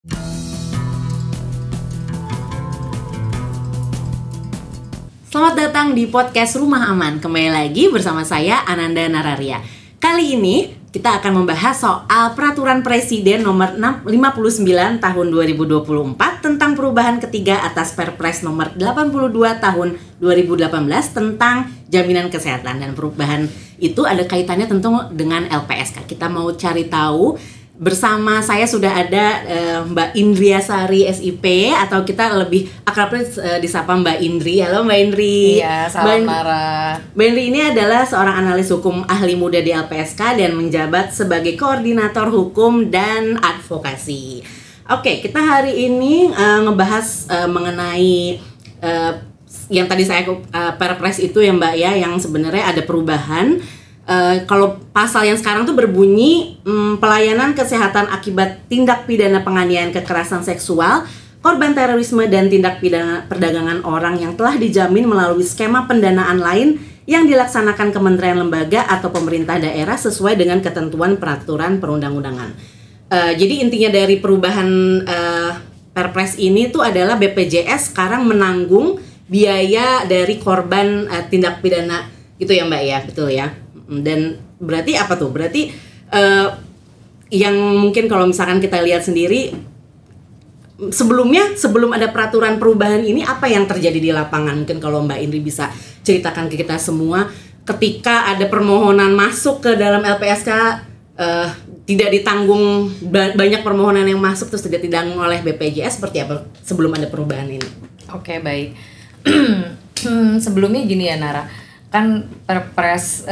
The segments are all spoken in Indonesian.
Selamat datang di podcast Rumah Aman. Kembali lagi bersama saya Ananda Nararia. Kali ini kita akan membahas soal Peraturan Presiden nomor 59 tahun 2024 tentang perubahan ketiga atas Perpres nomor 82 tahun 2018 tentang jaminan kesehatan. Dan perubahan itu ada kaitannya tentu dengan LPSK. Kita mau cari tahu. Bersama saya sudah ada Mbak Indriasari SIP, atau kita lebih akrabnya disapa Mbak Indri. Halo Mbak Indri. Iya, salam Mara. Mbak Indri ini adalah seorang analis hukum ahli muda di LPSK dan menjabat sebagai koordinator hukum dan advokasi. Oke, kita hari ini ngebahas mengenai yang tadi saya Perpres itu ya Mbak ya, yang sebenarnya ada perubahan. Kalau pasal yang sekarang tuh berbunyi pelayanan kesehatan akibat tindak pidana penganiayaan kekerasan seksual, korban terorisme dan tindak pidana perdagangan orang yang telah dijamin melalui skema pendanaan lain yang dilaksanakan kementerian lembaga atau pemerintah daerah sesuai dengan ketentuan peraturan perundang-undangan. Jadi intinya dari perubahan Perpres ini tuh adalah BPJS sekarang menanggung biaya dari korban tindak pidana gitu ya Mbak ya, betul ya? Dan berarti apa tuh? Berarti yang mungkin kalau misalkan kita lihat sendiri sebelum ada peraturan perubahan ini, apa yang terjadi di lapangan? Mungkin kalau Mbak Indri bisa ceritakan ke kita semua, ketika ada permohonan masuk ke dalam LPSK tidak ditanggung, banyak permohonan yang masuk terus tidak ditanggung oleh BPJS, seperti apa sebelum ada perubahan ini? Oke, baik. Sebelumnya gini ya Nara, kan Perpres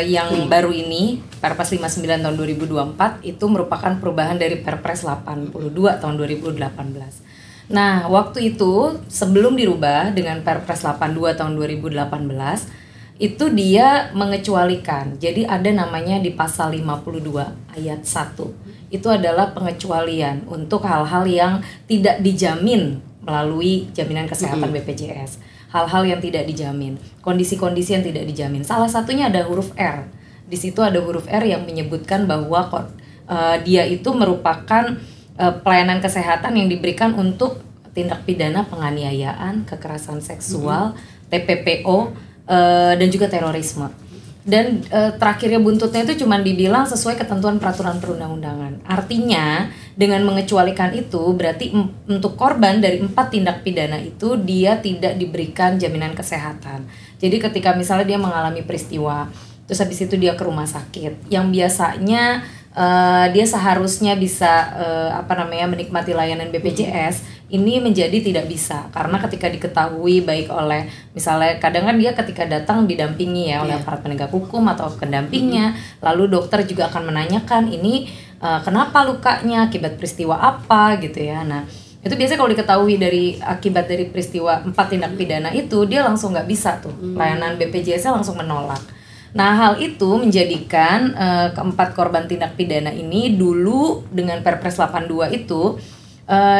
yang baru ini, Perpres 59 tahun 2024 itu merupakan perubahan dari Perpres 82 tahun 2018. Nah, waktu itu sebelum dirubah dengan Perpres 82 tahun 2018, itu dia mengecualikan. Jadi ada namanya di pasal 52 ayat 1. Itu adalah pengecualian untuk hal-hal yang tidak dijamin melalui jaminan kesehatan BPJS. Hal-hal yang tidak dijamin, kondisi-kondisi yang tidak dijamin. Salah satunya ada huruf R. Di situ ada huruf R yang menyebutkan bahwa dia itu merupakan pelayanan kesehatan yang diberikan untuk tindak pidana penganiayaan, kekerasan seksual, TPPO, dan juga terorisme. Dan terakhirnya buntutnya itu cuma dibilang sesuai ketentuan peraturan perundang-undangan. Artinya dengan mengecualikan itu berarti untuk korban dari 4 tindak pidana itu dia tidak diberikan jaminan kesehatan. Jadi ketika misalnya dia mengalami peristiwa, terus habis itu dia ke rumah sakit, yang biasanya dia seharusnya bisa menikmati layanan BPJS, ini menjadi tidak bisa karena ketika diketahui baik oleh misalnya kadang kan dia ketika datang didampingi ya oleh aparat penegak hukum atau pendampingnya, lalu dokter juga akan menanyakan ini kenapa lukanya, akibat peristiwa apa gitu ya. Nah itu biasanya kalau diketahui dari akibat dari peristiwa 4 tindak pidana itu, dia langsung nggak bisa tuh layanan BPJS-nya langsung menolak. Nah hal itu menjadikan keempat korban tindak pidana ini dulu dengan Perpres 82 itu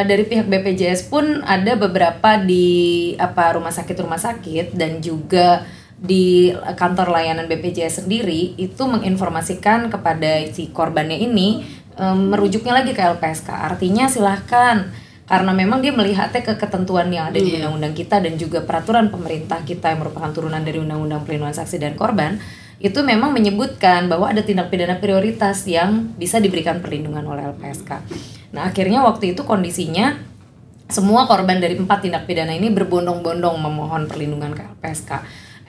dari pihak BPJS pun ada beberapa di rumah sakit dan juga di kantor layanan BPJS sendiri itu menginformasikan kepada si korbannya ini merujuknya lagi ke LPSK. Artinya silahkan, karena memang dia melihatnya ke ketentuan yang ada di undang-undang kita dan juga peraturan pemerintah kita yang merupakan turunan dari Undang-Undang Perlindungan Saksi dan Korban, itu memang menyebutkan bahwa ada tindak pidana prioritas yang bisa diberikan perlindungan oleh LPSK. Nah akhirnya waktu itu kondisinya semua korban dari 4 tindak pidana ini berbondong-bondong memohon perlindungan ke LPSK.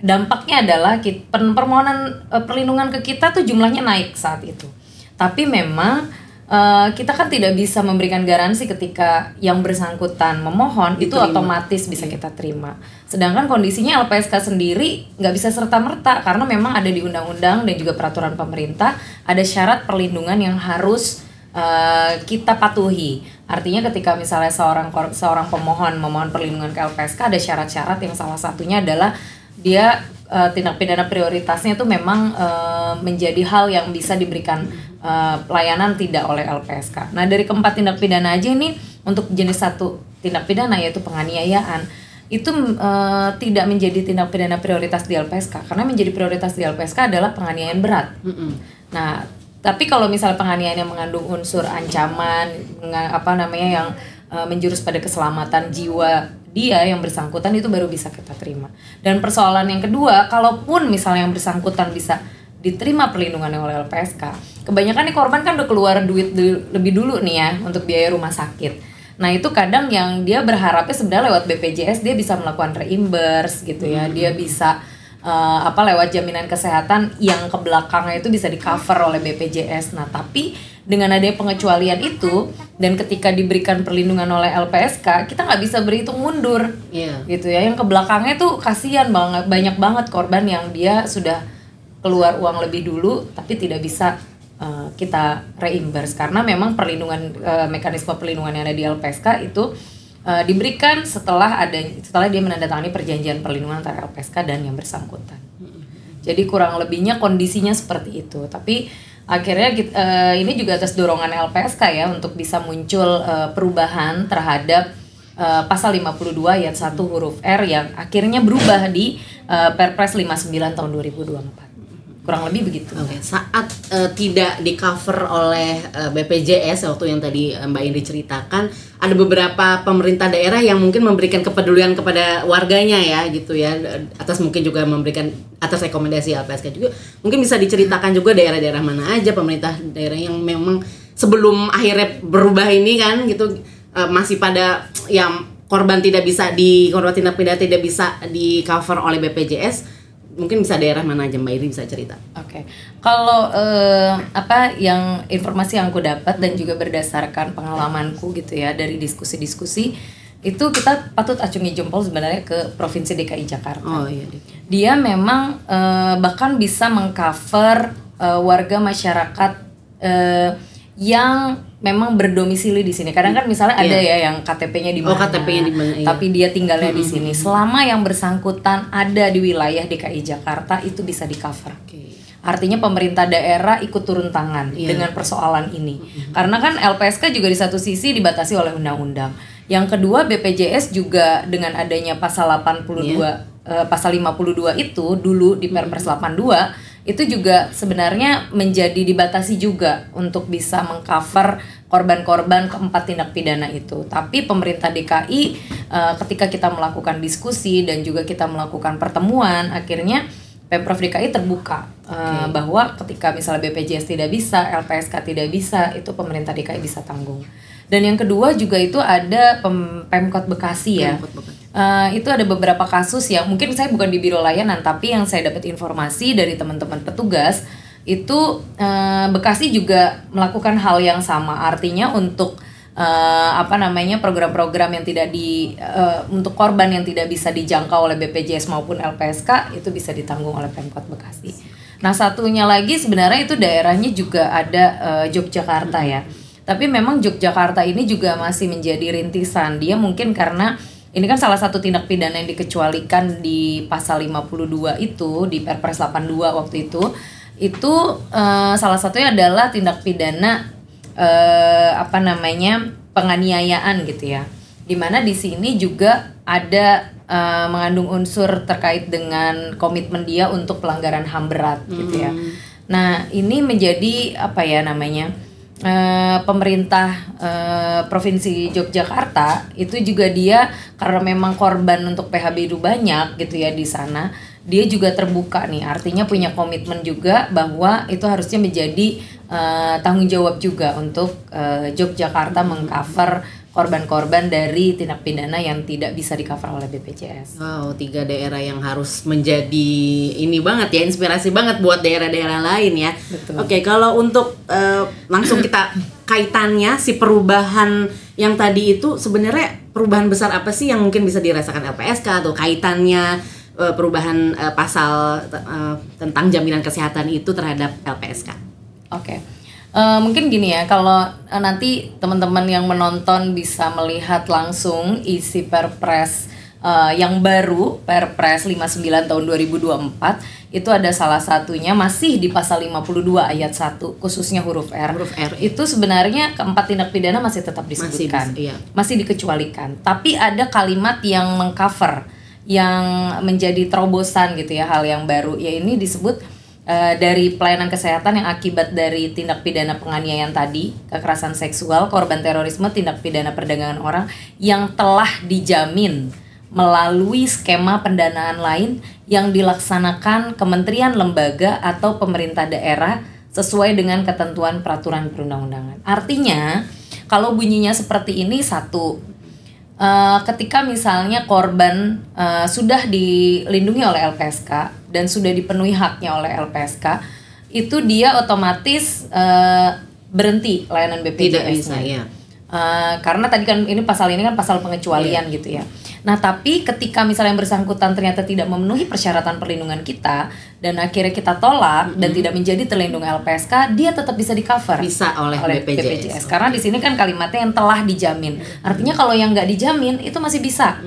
Dampaknya adalah permohonan perlindungan ke kita tuh jumlahnya naik saat itu. Tapi memang kita kan tidak bisa memberikan garansi ketika yang bersangkutan memohon itu otomatis bisa kita terima. Sedangkan kondisinya LPSK sendiri nggak bisa serta-merta karena memang ada di undang-undang dan juga peraturan pemerintah ada syarat perlindungan yang harus kita patuhi. Artinya ketika misalnya seorang pemohon memohon perlindungan ke LPSK ada syarat-syarat yang salah satunya adalah dia tindak pidana prioritasnya itu memang menjadi hal yang bisa diberikan pelayanan tidak oleh LPSK. Nah dari keempat tindak pidana aja ini untuk jenis satu tindak pidana yaitu penganiayaan itu tidak menjadi tindak pidana prioritas di LPSK karena menjadi prioritas di LPSK adalah penganiayaan berat. Nah Tapi kalau misalnya penganiayaan yang mengandung unsur ancaman, yang menjurus pada keselamatan jiwa dia yang bersangkutan, itu baru bisa kita terima. Dan persoalan yang kedua, kalaupun misalnya yang bersangkutan bisa diterima perlindungannya oleh LPSK, kebanyakan nih korban kan udah keluar duit lebih dulu nih ya untuk biaya rumah sakit. Nah itu kadang yang dia berharapnya sebenarnya lewat BPJS dia bisa melakukan reimburse gitu ya, dia bisa lewat jaminan kesehatan yang ke belakangnya itu bisa di cover oleh BPJS. Nah tapi dengan adanya pengecualian itu dan ketika diberikan perlindungan oleh LPSK, kita nggak bisa berhitung mundur, gitu ya. Yang ke belakangnya tuh kasihan banget, banyak banget korban yang dia sudah keluar uang lebih dulu tapi tidak bisa kita reimburse karena memang perlindungan mekanisme perlindungan yang ada di LPSK itu diberikan setelah dia menandatangani perjanjian perlindungan antara LPSK dan yang bersangkutan. Jadi kurang lebihnya kondisinya seperti itu. Tapi akhirnya ini juga atas dorongan LPSK ya untuk bisa muncul perubahan terhadap pasal 52 ayat 1 huruf R yang akhirnya berubah di Perpres 59 tahun 2024. Kurang lebih begitu. Oke. Saat tidak di cover oleh BPJS waktu yang tadi Mbak Indri ceritakan, ada beberapa pemerintah daerah yang mungkin memberikan kepedulian kepada warganya ya gitu ya, atas mungkin juga memberikan atas rekomendasi LPSK juga. Mungkin bisa diceritakan juga daerah-daerah mana aja pemerintah daerah yang memang sebelum akhirnya berubah ini kan gitu masih pada yang korban tindak pidana tidak bisa di cover oleh BPJS. Mungkin bisa daerah mana aja Mbak Iri bisa cerita. Oke. Kalau yang informasi yang aku dapat dan juga berdasarkan pengalamanku gitu ya dari diskusi-diskusi itu kita patut acungi jempol sebenarnya ke Provinsi DKI Jakarta. Oh iya. Dia memang bahkan bisa mengcover warga masyarakat yang memang berdomisili di sini. Kadang kan misalnya ada ya yang KTP-nya di mana. KTP-nya di mana. Iya. Tapi dia tinggalnya di sini. Selama yang bersangkutan ada di wilayah DKI Jakarta itu bisa di-cover. Artinya pemerintah daerah ikut turun tangan dengan persoalan ini. Karena kan LPSK juga di satu sisi dibatasi oleh undang-undang. Yang kedua BPJS juga dengan adanya pasal 82 pasal 52 itu dulu di Perpres 82 itu juga sebenarnya menjadi dibatasi juga untuk bisa mengcover korban-korban keempat tindak pidana itu. Tapi pemerintah DKI ketika kita melakukan diskusi dan juga kita melakukan pertemuan, akhirnya Pemprov DKI terbuka bahwa ketika misalnya BPJS tidak bisa, LPSK tidak bisa, itu pemerintah DKI bisa tanggung. Dan yang kedua juga itu ada Pemkot Bekasi ya. Itu ada beberapa kasus yang mungkin saya bukan di biro layanan, tapi yang saya dapat informasi dari teman-teman petugas itu Bekasi juga melakukan hal yang sama. Artinya untuk program-program yang tidak untuk korban yang tidak bisa dijangkau oleh BPJS maupun LPSK itu bisa ditanggung oleh Pemkot Bekasi. Nah satunya lagi sebenarnya itu daerahnya juga ada Yogyakarta ya. Tapi memang Yogyakarta ini juga masih menjadi rintisan. Dia mungkin karena ini kan salah satu tindak pidana yang dikecualikan di pasal 52 itu di Perpres 82 waktu itu. Itu salah satunya adalah tindak pidana penganiayaan gitu ya. Dimana di sini juga ada mengandung unsur terkait dengan komitmen dia untuk pelanggaran HAM berat gitu ya. Nah, ini menjadi pemerintah Provinsi Yogyakarta itu juga dia karena memang korban untuk PHB itu banyak gitu ya di sana, dia juga terbuka nih, artinya punya komitmen juga bahwa itu harusnya menjadi tanggung jawab juga untuk Yogyakarta mengcover korban-korban dari tindak pidana yang tidak bisa di-cover oleh BPJS. Wow, 3 daerah yang harus menjadi ini banget ya, inspirasi banget buat daerah-daerah lain ya. Betul. Oke, kalau untuk langsung kita kaitannya si perubahan yang tadi itu sebenarnya perubahan besar apa sih yang mungkin bisa dirasakan LPSK atau kaitannya perubahan pasal tentang jaminan kesehatan itu terhadap LPSK? Oke. Mungkin gini ya, kalau nanti teman-teman yang menonton bisa melihat langsung isi Perpres yang baru, Perpres 59 tahun 2024, itu ada salah satunya masih di pasal 52 ayat 1, khususnya huruf R. Itu sebenarnya keempat tindak pidana masih tetap disebutkan, masih dikecualikan. Tapi ada kalimat yang mengcover, yang menjadi terobosan gitu ya, hal yang baru. Ya ini disebut dari pelayanan kesehatan yang akibat dari tindak pidana penganiayaan tadi, kekerasan seksual, korban terorisme, tindak pidana perdagangan orang yang telah dijamin melalui skema pendanaan lain yang dilaksanakan kementerian, lembaga, atau pemerintah daerah sesuai dengan ketentuan peraturan perundang-undangan. Artinya, kalau bunyinya seperti ini, satu, ketika misalnya korban sudah dilindungi oleh LPSK dan sudah dipenuhi haknya oleh LPSK, itu dia otomatis berhenti layanan BPJS. Tidak bisa, ya. Karena tadi kan pasal ini kan pasal pengecualian gitu ya. Nah, tapi ketika misalnya yang bersangkutan ternyata tidak memenuhi persyaratan perlindungan kita dan akhirnya kita tolak dan tidak menjadi terlindung LPSK, dia tetap bisa di-cover oleh BPJS. Karena di sini kan kalimatnya yang telah dijamin. Artinya kalau yang nggak dijamin itu masih bisa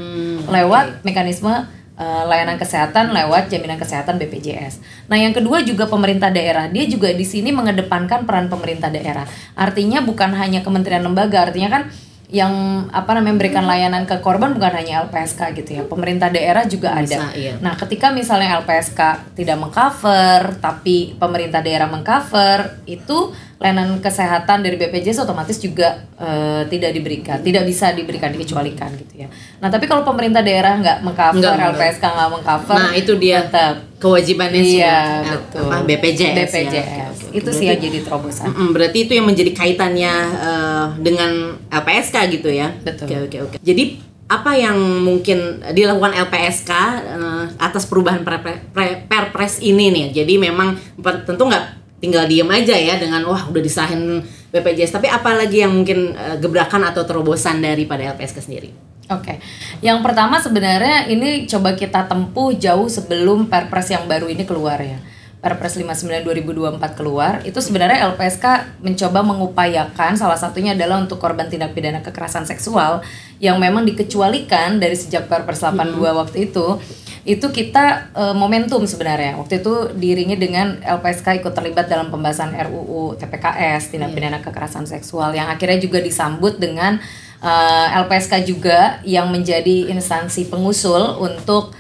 lewat mekanisme layanan kesehatan lewat jaminan kesehatan BPJS. Nah, yang kedua juga pemerintah daerah, dia juga di sini mengedepankan peran pemerintah daerah. Artinya bukan hanya kementerian lembaga, artinya kan yang memberikan layanan ke korban bukan hanya LPSK gitu ya. Pemerintah daerah juga ada. Iya. Nah, ketika misalnya LPSK tidak mengcover tapi pemerintah daerah mengcover, itu layanan kesehatan dari BPJS otomatis juga tidak bisa diberikan, dikecualikan gitu ya. Nah, tapi kalau pemerintah daerah nggak mengcover, LPSK nggak mengcover, nah itu dia tetap kewajibannya betul. BPJS. Ya. Itu sih yang jadi terobosan. Berarti itu yang menjadi kaitannya dengan LPSK gitu ya. Betul. Oke. Jadi apa yang mungkin dilakukan LPSK atas perubahan Perpres ini nih? Jadi memang tentu nggak tinggal diem aja ya dengan wah udah disahin BPJS, tapi apa lagi yang mungkin gebrakan atau terobosan daripada LPSK sendiri? Oke. Yang pertama sebenarnya ini coba kita tempuh jauh sebelum Perpres yang baru ini keluar ya. Perpres 59 2024 keluar, itu sebenarnya LPSK mencoba mengupayakan, salah satunya adalah untuk korban tindak pidana kekerasan seksual yang memang dikecualikan dari sejak Perpres 82 waktu itu kita momentum sebenarnya. Waktu itu diiringi dengan LPSK ikut terlibat dalam pembahasan RUU TPKS, tindak pidana kekerasan seksual, yang akhirnya juga disambut dengan LPSK juga yang menjadi instansi pengusul untuk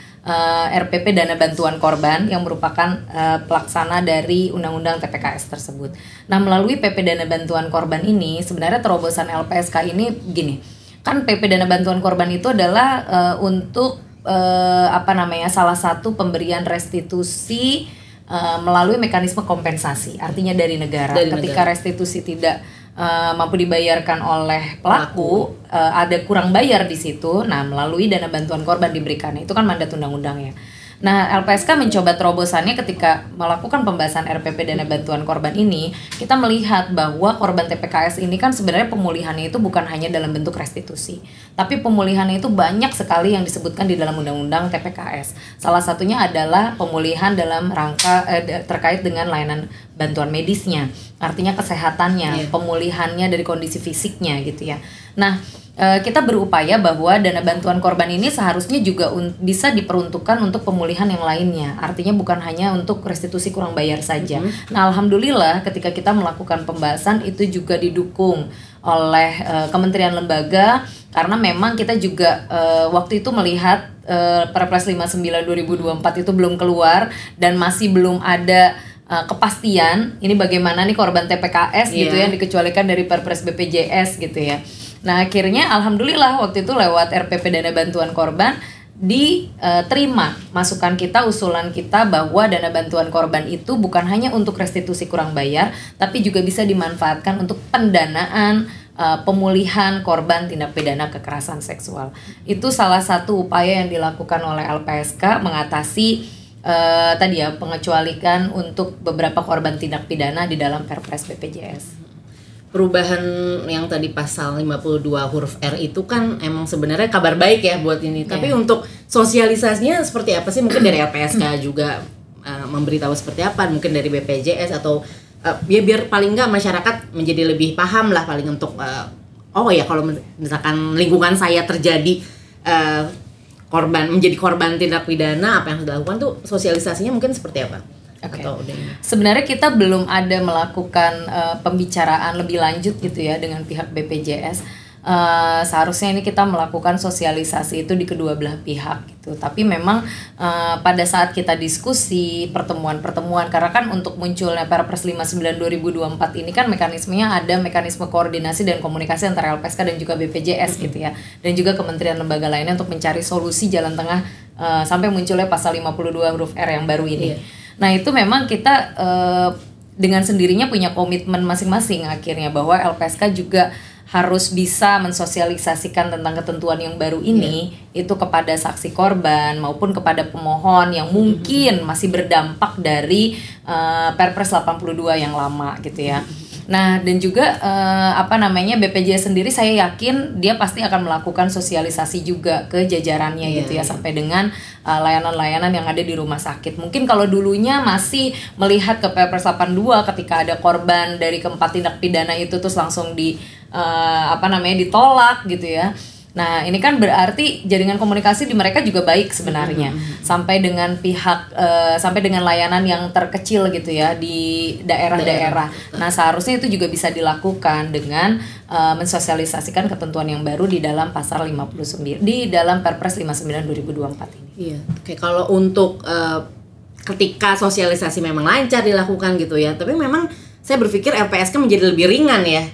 RPP Dana Bantuan Korban yang merupakan pelaksana dari Undang-Undang TPKS tersebut. Nah, melalui PP Dana Bantuan Korban ini sebenarnya terobosan LPSK ini begini. Kan PP Dana Bantuan Korban itu adalah untuk salah satu pemberian restitusi melalui mekanisme kompensasi. Artinya dari negara. Ketika restitusi tidak mampu dibayarkan oleh pelaku, ada kurang bayar di situ. Nah, melalui dana bantuan korban diberikan. Itu kan mandat undang-undang ya. Nah, LPSK mencoba terobosannya ketika melakukan pembahasan RPP dana bantuan korban ini, kita melihat bahwa korban TPKS ini kan sebenarnya pemulihannya itu bukan hanya dalam bentuk restitusi, tapi pemulihannya itu banyak sekali yang disebutkan di dalam undang-undang TPKS. Salah satunya adalah pemulihan dalam rangka terkait dengan layanan bantuan medisnya, artinya kesehatannya, pemulihannya dari kondisi fisiknya gitu ya. Nah, kita berupaya bahwa dana bantuan korban ini seharusnya juga bisa diperuntukkan untuk pemulihan yang lainnya. Artinya bukan hanya untuk restitusi kurang bayar saja. Nah, alhamdulillah ketika kita melakukan pembahasan itu juga didukung oleh kementerian lembaga, karena memang kita juga waktu itu melihat Perpres 59 2024 itu belum keluar dan masih belum ada kepastian ini bagaimana nih korban TPKS gitu ya, dikecualikan dari Perpres BPJS gitu ya. Nah, akhirnya alhamdulillah waktu itu lewat RPP Dana Bantuan Korban diterima masukan kita, usulan kita bahwa dana bantuan korban itu bukan hanya untuk restitusi kurang bayar, tapi juga bisa dimanfaatkan untuk pendanaan pemulihan korban tindak pidana kekerasan seksual. Itu salah satu upaya yang dilakukan oleh LPSK mengatasi pengecualikan untuk beberapa korban tindak pidana di dalam Perpres BPJS. Perubahan yang tadi pasal 52 huruf R itu kan emang sebenarnya kabar baik ya buat ini. Tapi untuk sosialisasinya seperti apa sih? Mungkin dari LPSK juga memberitahu seperti apa? Mungkin dari BPJS atau biar paling nggak masyarakat menjadi lebih paham lah paling untuk kalau misalkan lingkungan saya terjadi menjadi korban tindak pidana, apa yang harus dilakukan tuh sosialisasinya mungkin seperti apa? Okay. Sebenarnya kita belum ada melakukan pembicaraan lebih lanjut gitu ya dengan pihak BPJS. seharusnya ini kita melakukan sosialisasi itu di kedua belah pihak gitu. Tapi memang pada saat kita diskusi pertemuan-pertemuan, karena kan untuk munculnya Perpres 59 2024 ini kan mekanismenya ada mekanisme koordinasi dan komunikasi antara LPSK dan juga BPJS gitu ya, dan juga kementerian lembaga lainnya untuk mencari solusi jalan tengah sampai munculnya pasal 52 huruf R yang baru ini. Nah itu memang kita dengan sendirinya punya komitmen masing-masing akhirnya bahwa LPSK juga harus bisa mensosialisasikan tentang ketentuan yang baru ini itu kepada saksi korban maupun kepada pemohon yang mungkin masih berdampak dari Perpres 82 yang lama gitu ya. Nah dan juga BPJS sendiri saya yakin dia pasti akan melakukan sosialisasi juga ke jajarannya gitu ya, sampai dengan layanan-layanan yang ada di rumah sakit. Mungkin kalau dulunya masih melihat ke Perpres 82 ketika ada korban dari keempat tindak pidana itu terus langsung ditolak gitu ya. Nah ini kan berarti jaringan komunikasi di mereka juga baik sebenarnya, sampai dengan sampai dengan layanan yang terkecil gitu ya di daerah-daerah. Nah seharusnya itu juga bisa dilakukan dengan mensosialisasikan ketentuan yang baru di dalam pasal 59 di dalam Perpres 59 2024 ini. Iya. Oke, kalau untuk ketika sosialisasi memang lancar dilakukan gitu ya, tapi memang saya berpikir LPSK menjadi lebih ringan ya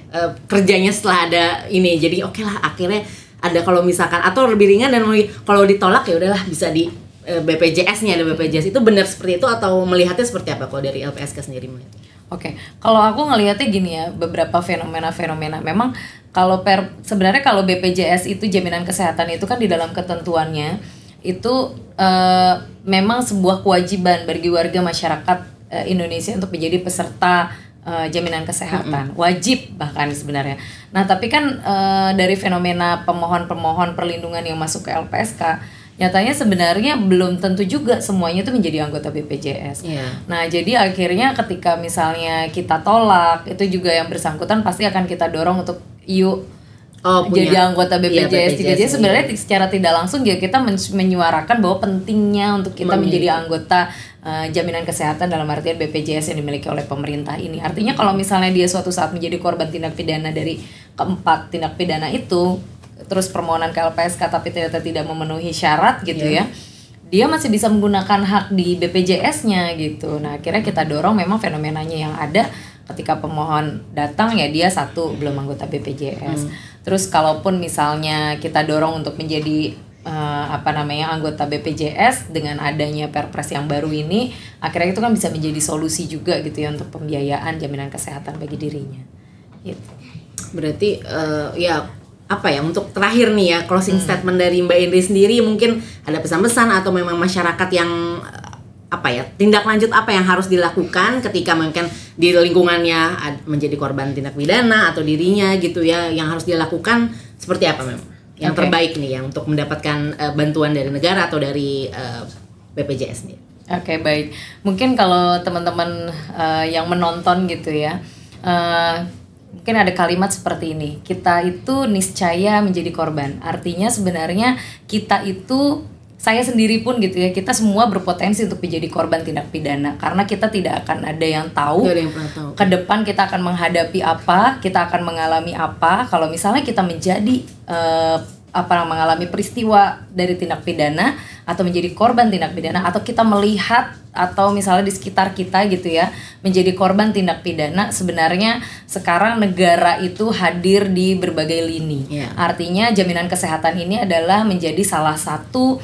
kerjanya setelah ada ini. Jadi oke lah akhirnya ada kalau misalkan atau lebih ringan, dan kalau ditolak ya udahlah bisa di BPJS-nya, ada BPJS. Itu benar seperti itu atau melihatnya seperti apa kalau dari LPSK sendiri melihatnya? Oke, kalau aku ngelihatnya gini ya, beberapa fenomena memang sebenarnya kalau BPJS itu jaminan kesehatan itu kan di dalam ketentuannya itu memang sebuah kewajiban bagi warga masyarakat Indonesia untuk menjadi peserta jaminan kesehatan, wajib bahkan sebenarnya. Nah tapi kan dari fenomena pemohon perlindungan yang masuk ke LPSK, nyatanya sebenarnya belum tentu juga semuanya itu menjadi anggota BPJS. Nah jadi akhirnya ketika misalnya kita tolak, itu juga yang bersangkutan pasti akan kita dorong untuk jadi anggota BPJS. Jadi sebenarnya secara tidak langsung ya kita menyuarakan bahwa pentingnya untuk kita menjadi anggota jaminan kesehatan dalam artian BPJS yang dimiliki oleh pemerintah ini. Artinya kalau misalnya dia suatu saat menjadi korban tindak pidana dari keempat tindak pidana itu, terus permohonan ke LPSK tapi ternyata tidak memenuhi syarat gitu ya, dia masih bisa menggunakan hak di BPJS-nya gitu. Nah akhirnya kita dorong memang fenomenanya yang ada ketika pemohon datang ya dia belum anggota BPJS. Terus kalaupun misalnya kita dorong untuk menjadi anggota BPJS dengan adanya Perpres yang baru ini, akhirnya itu kan bisa menjadi solusi juga gitu ya untuk pembiayaan jaminan kesehatan bagi dirinya. Gitu. Berarti untuk terakhir nih ya, closing statement dari Mbak Indri sendiri, mungkin ada pesan-pesan atau memang masyarakat yang tindak lanjut apa yang harus dilakukan ketika mungkin di lingkungannya menjadi korban tindak pidana atau dirinya gitu ya, yang harus dilakukan seperti apa memang yang terbaik nih ya untuk mendapatkan bantuan dari negara atau dari BPJS nih. Oke, baik. Mungkin kalau teman-teman yang menonton gitu ya, mungkin ada kalimat seperti ini, kita itu niscaya menjadi korban. Artinya sebenarnya kita itu, saya sendiri pun gitu ya, kita semua berpotensi untuk menjadi korban tindak pidana, karena kita tidak akan ada yang tahu ke depan kita akan menghadapi apa, kita akan mengalami apa kalau misalnya kita menjadi mengalami peristiwa dari tindak pidana atau menjadi korban tindak pidana, atau kita melihat atau misalnya di sekitar kita gitu ya menjadi korban tindak pidana. Sebenarnya sekarang negara itu hadir di berbagai lini. Artinya jaminan kesehatan ini adalah menjadi salah satu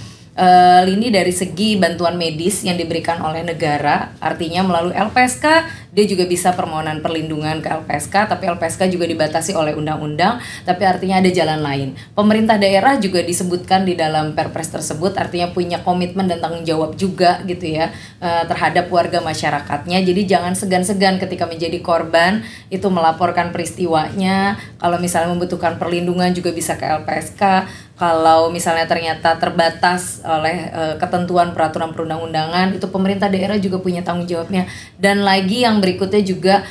lini dari segi bantuan medis yang diberikan oleh negara. Artinya melalui LPSK dia juga bisa permohonan perlindungan ke LPSK, tapi LPSK juga dibatasi oleh undang-undang, tapi artinya ada jalan lain. Pemerintah daerah juga disebutkan di dalam Perpres tersebut, artinya punya komitmen dan tanggung jawab juga gitu ya terhadap warga masyarakatnya. Jadi jangan segan-segan ketika menjadi korban itu melaporkan peristiwanya. Kalau misalnya membutuhkan perlindungan juga bisa ke LPSK. Kalau misalnya ternyata terbatas oleh ketentuan peraturan perundang-undangan, itu pemerintah daerah juga punya tanggung jawabnya. Dan lagi yang berikutnya juga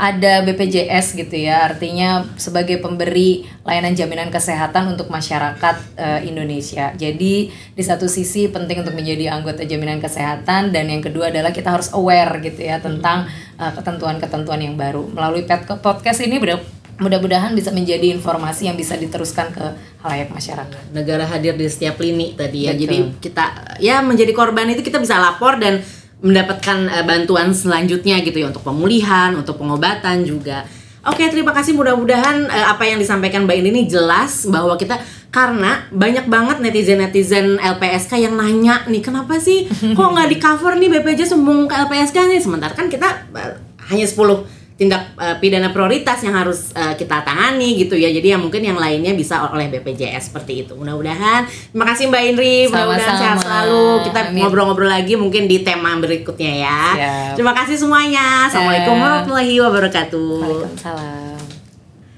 ada BPJS gitu ya, artinya sebagai pemberi layanan jaminan kesehatan untuk masyarakat Indonesia. Jadi di satu sisi penting untuk menjadi anggota jaminan kesehatan, dan yang kedua adalah kita harus aware gitu ya tentang ketentuan-ketentuan yang baru. Melalui podcast ini mudah-mudahan bisa menjadi informasi yang bisa diteruskan ke halayak masyarakat. Negara hadir di setiap lini tadi ya. Betul. Jadi kita ya menjadi korban itu kita bisa lapor dan mendapatkan bantuan selanjutnya gitu ya, untuk pemulihan, untuk pengobatan juga. Oke, terima kasih. Mudah-mudahan apa yang disampaikan Mbak ini jelas bahwa kita, karena banyak banget netizen-netizen LPSK yang nanya nih, kenapa sih kok nggak di cover nih BPJS sumbung ke LPSK nih, sementara kan kita hanya 10 tindak pidana prioritas yang harus kita tangani gitu ya. Jadi yang mungkin yang lainnya bisa oleh BPJS seperti itu. Mudah-mudahan. Terima kasih Mbak Indri. Mudah-mudahan sehat selalu. Kita ngobrol-ngobrol lagi mungkin di tema berikutnya ya. Siap. Terima kasih semuanya. Assalamualaikum warahmatullahi wabarakatuh. Waalaikumsalam.